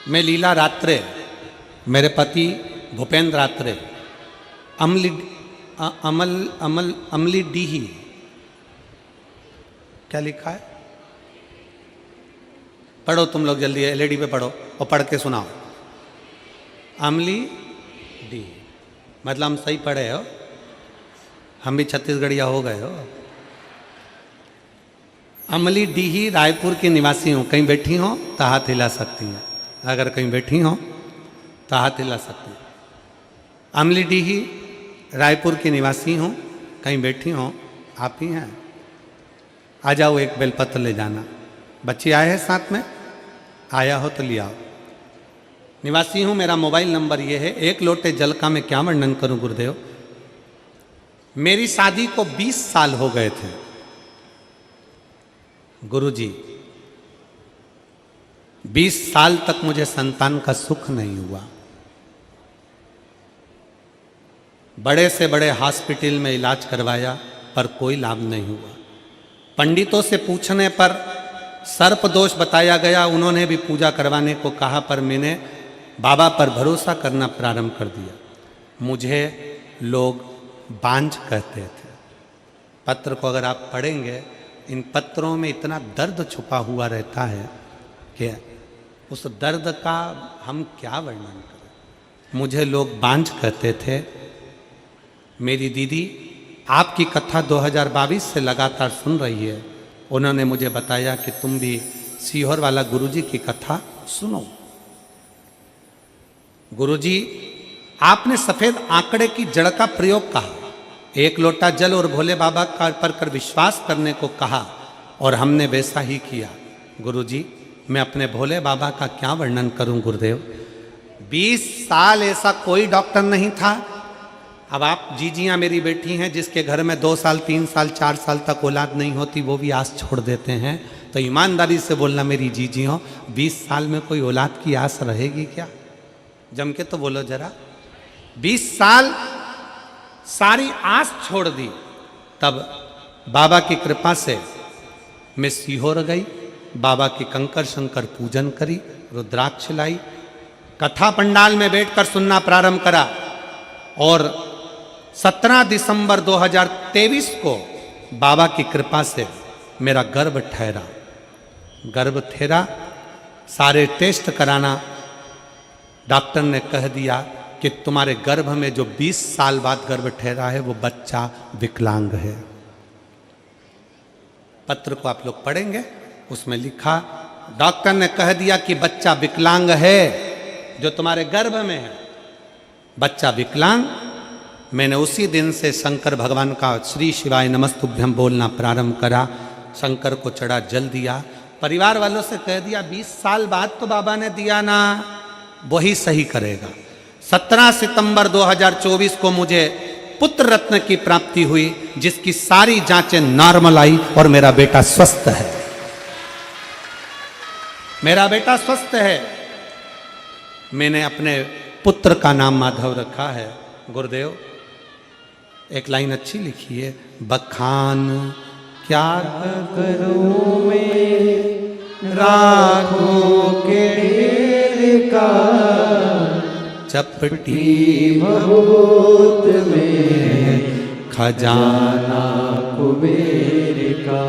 मैं लीला रात्रे, मेरे पति भूपेंद्र रात्रे, अमली डीही, क्या लिखा है? पढ़ो तुम लोग जल्दी, एलईडी पे पढ़ो और पढ़ के सुनाओ। अमली डी, मतलब हम सही पढ़े हो, हम भी छत्तीसगढ़िया हो गए हो। अमली डीही रायपुर की निवासी हूँ, कहीं बैठी हो तो हाथ हिला सकती हैं, अगर कहीं बैठी हो तो हाथ हिला सकती हैं। अमली डीही रायपुर की निवासी हूँ, कहीं बैठी हो, आप ही हैं, आ जाओ, एक बेलपत्र ले जाना। बच्चे आए हैं साथ में, आया हो तो ले आओ। निवासी हूँ, मेरा मोबाइल नंबर ये है। एक लोटे जल का मैं क्या वर्णन करूं गुरुदेव। मेरी शादी को 20 साल हो गए थे गुरुजी, 20 साल तक मुझे संतान का सुख नहीं हुआ। बड़े से बड़े हॉस्पिटल में इलाज करवाया पर कोई लाभ नहीं हुआ। पंडितों से पूछने पर सर्प दोष बताया गया, उन्होंने भी पूजा करवाने को कहा, पर मैंने बाबा पर भरोसा करना प्रारंभ कर दिया। मुझे लोग बांझ कहते थे। पत्र को अगर आप पढ़ेंगे, इन पत्रों में इतना दर्द छुपा हुआ रहता है कि उस दर्द का हम क्या वर्णन करें। मुझे लोग बांझ कहते थे। मेरी दीदी आपकी कथा 2022 से लगातार सुन रही है। उन्होंने मुझे बताया कि तुम भी सीहोर वाला गुरुजी की कथा सुनो। गुरुजी, आपने सफेद आंकड़े की जड़ का प्रयोग कहा, एक लोटा जल और भोले बाबा का पर कर विश्वास करने को कहा, और हमने वैसा ही किया। गुरुजी, मैं अपने भोले बाबा का क्या वर्णन करूं गुरुदेव। 20 साल ऐसा कोई डॉक्टर नहीं था। अब आप जीजियाँ मेरी बेटी हैं, जिसके घर में 2 साल 3 साल 4 साल तक औलाद नहीं होती, वो भी आस छोड़ देते हैं। तो ईमानदारी से बोलना मेरी जीजियों, 20 साल में कोई औलाद की आस रहेगी क्या? जम के तो बोलो जरा। 20 साल सारी आस छोड़ दी। तब बाबा की कृपा से मैं सीहोर गई, बाबा की कंकर शंकर पूजन करी, रुद्राक्ष लाई, कथा पंडाल में बैठकर सुनना प्रारंभ करा, और 17 दिसंबर 2023 को बाबा की कृपा से मेरा गर्भ ठहरा। गर्भ ठहरा, सारे टेस्ट कराना, डॉक्टर ने कह दिया कि तुम्हारे गर्भ में जो 20 साल बाद गर्भ ठहरा है वो बच्चा विकलांग है। पत्र को आप लोग पढ़ेंगे, उसमें लिखा, डॉक्टर ने कह दिया कि बच्चा विकलांग है, जो तुम्हारे गर्भ में है बच्चा विकलांग। मैंने उसी दिन से शंकर भगवान का श्री शिवाय नमस्तुभ्यम बोलना प्रारंभ करा। शंकर को चढ़ा जल दिया। परिवार वालों से कह दिया 20 साल बाद तो बाबा ने दिया ना, वही सही करेगा। 17 सितंबर 2024 को मुझे पुत्र रत्न की प्राप्ति हुई, जिसकी सारी जांचें नॉर्मल आई, और मेरा बेटा स्वस्थ है। मेरा बेटा स्वस्थ है। मैंने अपने पुत्र का नाम माधव रखा है। गुरुदेव, एक लाइन अच्छी लिखी है, बखान क्या करूं मैं राखों के ढेर का, चपटी बहुत में खजाना कुबेर का।